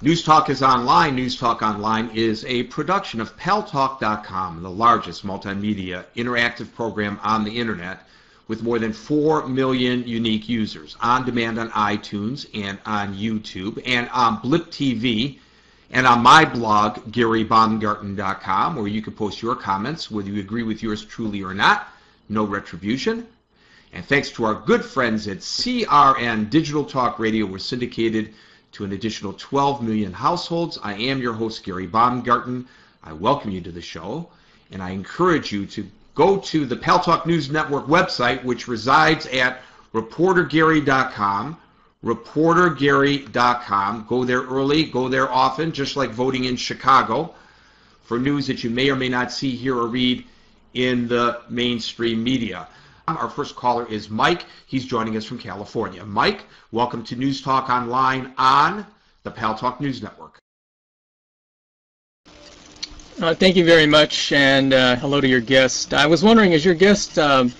News Talk is online. News Talk Online is a production of Paltalk.com, the largest multimedia interactive program on the internet with more than 4 million unique users, on demand on iTunes and on YouTube and on Blip TV and on my blog, GaryBaumgarten.com, where you can post your comments, whether you agree with yours truly or not. No retribution. And thanks to our good friends at CRN Digital Talk Radio, we're syndicated to an additional 12 million households. I am your host, Gary Baumgarten. I welcome you to the show, and I encourage you to go to the Paltalk News Network website, which resides at reportergary.com, reportergary.com. Go there early, go there often, just like voting in Chicago, for news that you may or may not see, hear, or read in the mainstream media. Our first caller is Mike. He's joining us from California. Mike, welcome to News Talk Online on the Paltalk News Network. Thank you very much, and hello to your guest. I was wondering, does your guest have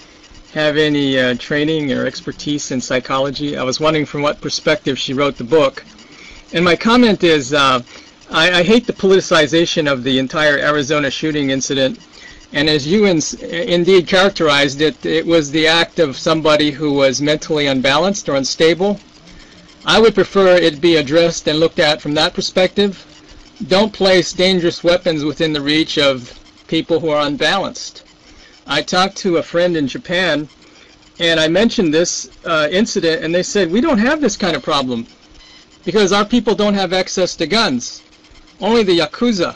any training or expertise in psychology? I was wondering from what perspective she wrote the book. And my comment is, I hate the politicization of the entire Arizona shooting incident. And as you indeed characterized it, it was the act of somebody who was mentally unbalanced or unstable. I would prefer it be addressed and looked at from that perspective. Don't place dangerous weapons within the reach of people who are unbalanced. I talked to a friend in Japan, and I mentioned this incident, and they said, we don't have this kind of problem because our people don't have access to guns. Only the Yakuza,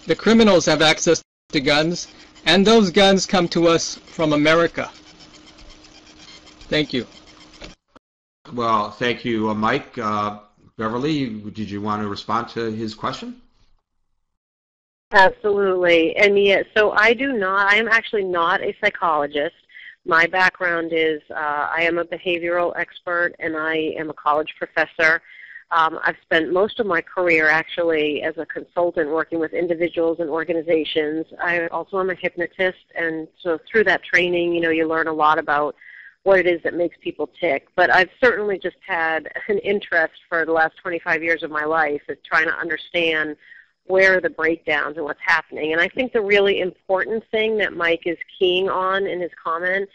the criminals, have access to guns. And those guns come to us from America. Thank you. Well, thank you, Mike. Beverly, did you want to respond to his question? Absolutely. And yes, so I am actually not a psychologist. My background is I am a behavioral expert and I am a college professor. I've spent most of my career actually as a consultant working with individuals and organizations. I also am a hypnotist, and so through that training, you learn a lot about what it is that makes people tick. But I've certainly just had an interest for the last 25 years of my life is trying to understand where are the breakdowns and what's happening. And I think the really important thing that Mike is keying on in his comment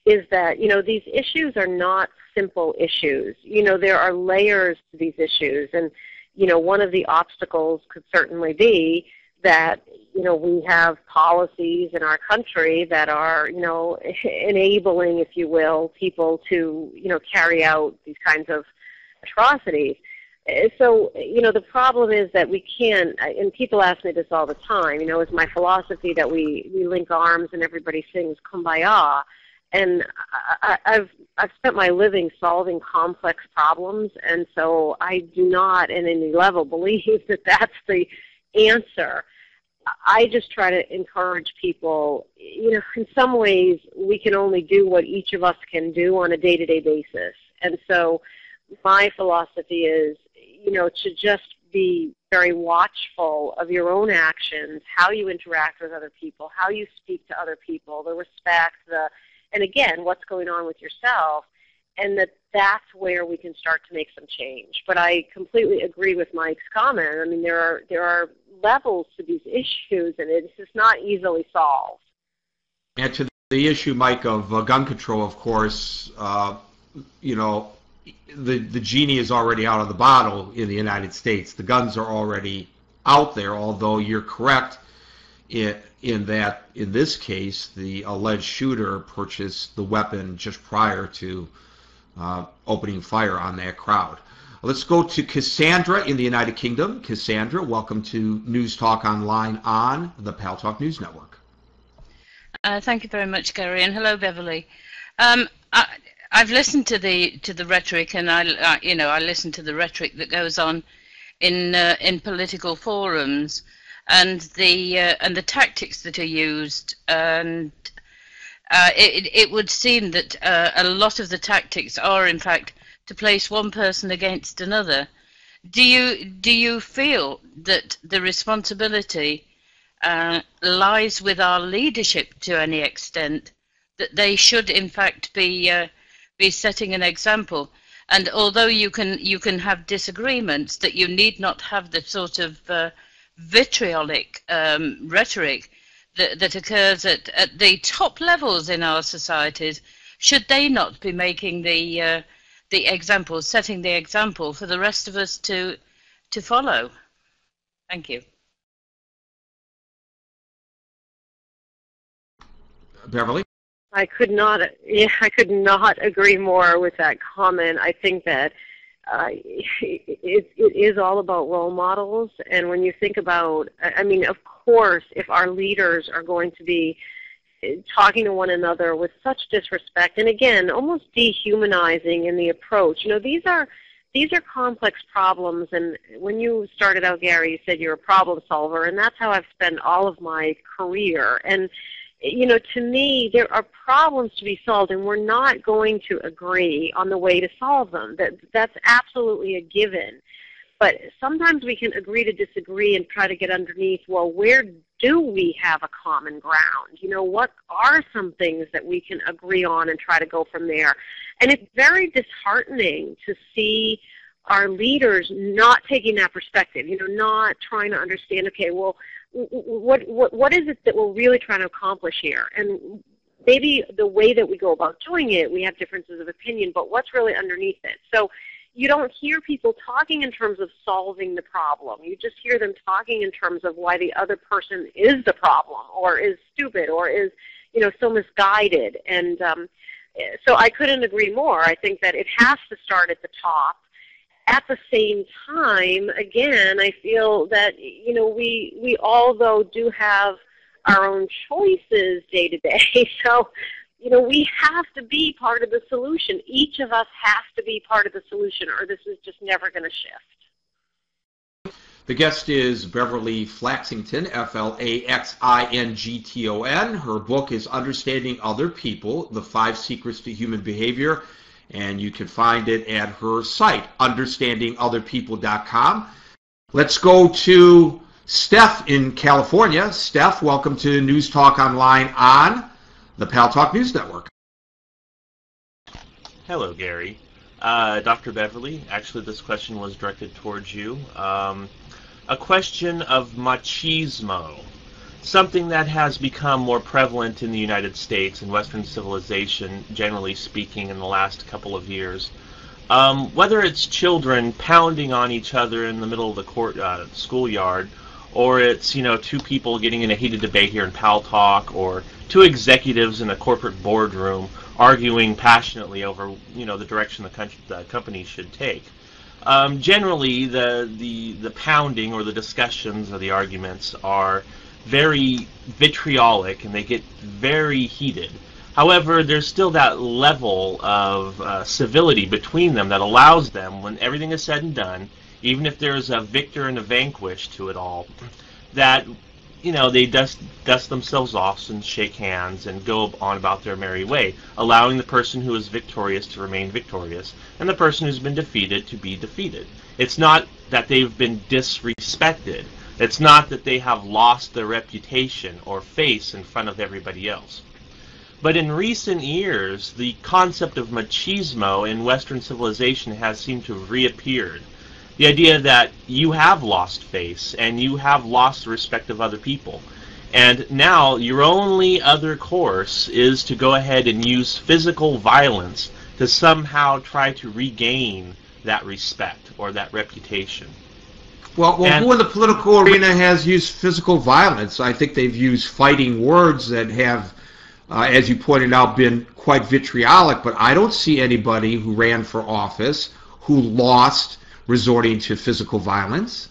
is that, these issues are not simple issues. There are layers to these issues. And, one of the obstacles could certainly be that, we have policies in our country that are, enabling, if you will, people to, carry out these kinds of atrocities. So, the problem is that we can't, and people ask me this all the time, it's my philosophy that we link arms and everybody sings Kumbaya. And I've spent my living solving complex problems, and so I do not, at any level, believe that that's the answer. I just try to encourage people, in some ways we can only do what each of us can do on a day-to-day basis. And so my philosophy is, to just be very watchful of your own actions, how you interact with other people, how you speak to other people, the respect, and again, what's going on with yourself, and that's where we can start to make some change. But I completely agree with Mike's comment. I mean, there are levels to these issues, and it's just not easily solved. And to the issue, Mike, of gun control, of course, the genie is already out of the bottle in the United States. The guns are already out there, although you're correct in that, in this case, the alleged shooter purchased the weapon just prior to opening fire on that crowd. Let's go to Cassandra in the United Kingdom. Cassandra, welcome to News Talk Online on the Paltalk News Network. Thank you very much, Gary, and hello, Beverly. I've listened to the rhetoric, and I listen to the rhetoric that goes on in political forums, and the tactics that are used, and it would seem that a lot of the tactics are, in fact, to place one person against another. Do you feel that the responsibility lies with our leadership to any extent, that they should, in fact, be setting an example? And although you can have disagreements, that you need not have the sort of vitriolic rhetoric that occurs at the top levels in our societies. Should they not be making the example, setting the example for the rest of us to follow? Thank you. Beverly? I could not agree more with that comment. I think that it is all about role models, and when you think about, I mean, of course, if our leaders are going to be talking to one another with such disrespect, and again, almost dehumanizing in the approach, you know, these are complex problems, and when you started out, Gary, you said you're a problem solver, and that's how I've spent all of my career. And you know, to me, there are problems to be solved, and we're not going to agree on the way to solve them. That's absolutely a given. But sometimes we can agree to disagree and try to get underneath, well, where do we have a common ground? You know, what are some things that we can agree on and try to go from there? And it's very disheartening to see our leaders not taking that perspective, you know, not trying to understand, okay, well, what is it that we're really trying to accomplish here? And maybe the way that we go about doing it, we have differences of opinion, but what's really underneath it? So you don't hear people talking in terms of solving the problem. You just hear them talking in terms of why the other person is the problem, or is stupid, or is, you know, so misguided. And so I couldn't agree more. I think that it has to start at the top. At the same time, again, I feel that, you know, we all, though, do have our own choices day to day. So, you know, we have to be part of the solution. Each of us has to be part of the solution, or this is just never going to shift. The guest is Beverly Flaxington, Flaxington. Her book is Understanding Other People, The 5 Secrets to Human Behavior, and you can find it at her site, understandingotherpeople.com. Let's go to Steph in California. Steph, welcome to News Talk Online on the Paltalk News Network. Hello, Gary. Dr. Beverly, actually this question was directed towards you. A question of machismo, something that has become more prevalent in the United States and Western civilization, generally speaking, in the last couple of years. Whether it's children pounding on each other in the middle of the schoolyard, or it's, you know, two people getting in a heated debate here in Paltalk, or two executives in a corporate boardroom arguing passionately over, you know, the direction the company should take. Generally, the pounding or the discussions or the arguments are very vitriolic, and they get very heated. However, there's still that level of civility between them that allows them, when everything is said and done, even if there's a victor and a vanquished to it all, that, you know, they dust themselves off and shake hands and go on about their merry way, allowing the person who is victorious to remain victorious and the person who's been defeated to be defeated. It's not that they've been disrespected. It's not that they have lost their reputation or face in front of everybody else. But in recent years, the concept of machismo in Western civilization has seemed to have reappeared. The idea that you have lost face and you have lost the respect of other people. And now your only other course is to go ahead and use physical violence to somehow try to regain that respect or that reputation. Well, who in the political arena has used physical violence? I think they've used fighting words that have, as you pointed out, been quite vitriolic, but I don't see anybody who ran for office who lost resorting to physical violence.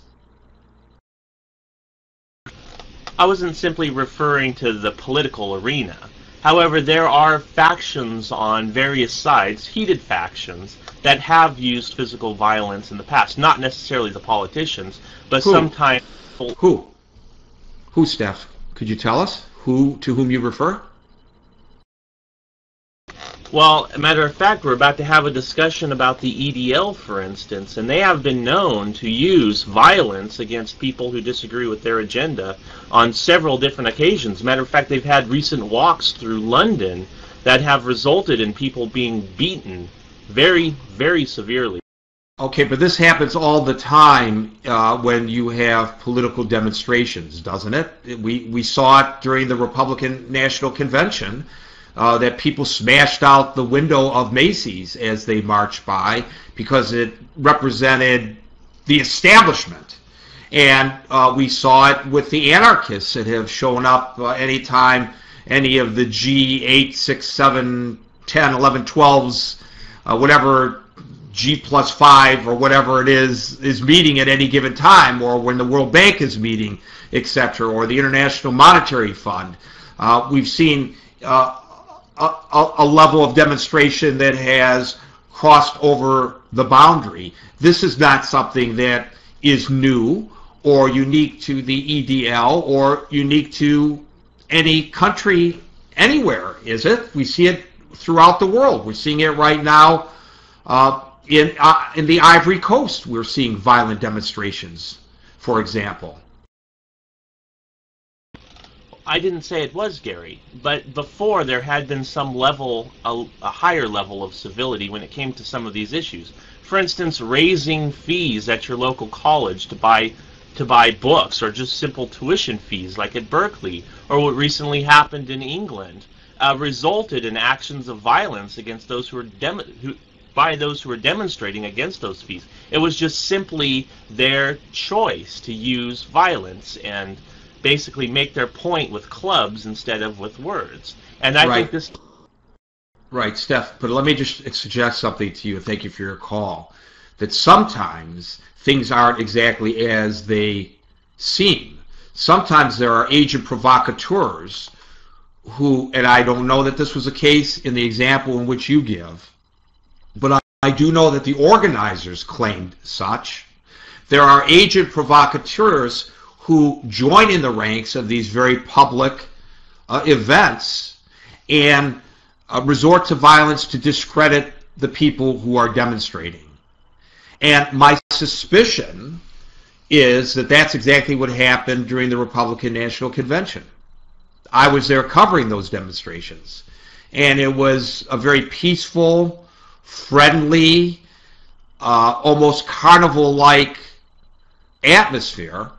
I wasn't simply referring to the political arena. However, there are factions on various sides, heated factions, that have used physical violence in the past. Not necessarily the politicians, but sometimes... Who, Steph? Could you tell us to whom you refer? Well, a matter of fact, we're about to have a discussion about the EDL, for instance, and they have been known to use violence against people who disagree with their agenda on several different occasions. Matter of fact, they've had recent walks through London that have resulted in people being beaten very, very severely. Okay, but this happens all the time when you have political demonstrations, doesn't it? We saw it during the Republican National Convention that people smashed out the window of Macy's as they marched by because it represented the establishment. And we saw it with the anarchists that have shown up anytime any of the G8, 6, 7, 10, 11, 12s, whatever G+5 or whatever it is meeting at any given time, or when the World Bank is meeting, etc., or the International Monetary Fund. We've seen a level of demonstration that has crossed over the boundary. This is not something that is new or unique to the EDL or unique to any country anywhere, is it? We see it throughout the world. We're seeing it right now in the Ivory Coast. We're seeing violent demonstrations, for example. I didn't say it was, Gary, but before there had been some level, a higher level of civility when it came to some of these issues. For instance, raising fees at your local college to buy books, or just simple tuition fees like at Berkeley, or what recently happened in England, resulted in actions of violence against those who were demonstrating against those fees. It was just simply their choice to use violence and basically make their point with clubs instead of with words. And I think this... Right, Steph, but let me just suggest something to you, and thank you for your call, that sometimes things aren't exactly as they seem. Sometimes there are agent provocateurs who, and I don't know that this was the case in the example in which you give, but I do know that the organizers claimed such. There are agent provocateurs who join in the ranks of these very public events and resort to violence to discredit the people who are demonstrating. And my suspicion is that that's exactly what happened during the Republican National Convention. I was there covering those demonstrations, and it was a very peaceful, friendly, almost carnival-like atmosphere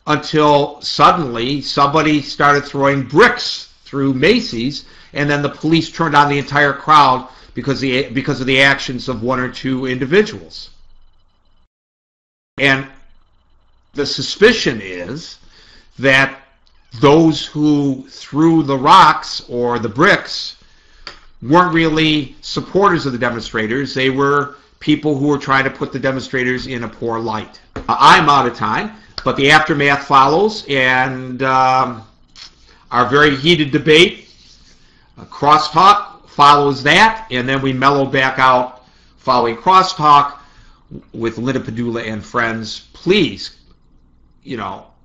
until suddenly somebody started throwing bricks through Macy's, and then the police turned on the entire crowd because of the actions of one or two individuals. And the suspicion is that those who threw the rocks or the bricks weren't really supporters of the demonstrators. They were people who were trying to put the demonstrators in a poor light. I'm out of time, but the aftermath follows, and our very heated debate, crosstalk, follows that, and then we mellow back out following crosstalk with Linda Padula and friends. Please,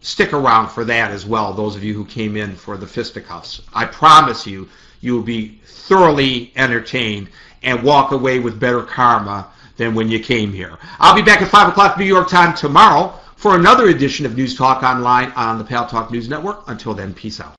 stick around for that as well, those of you who came in for the fisticuffs. I promise you, you will be thoroughly entertained and walk away with better karma than when you came here. I'll be back at 5 o'clock New York time tomorrow for another edition of News Talk Online on the Paltalk News Network. Until then, peace out.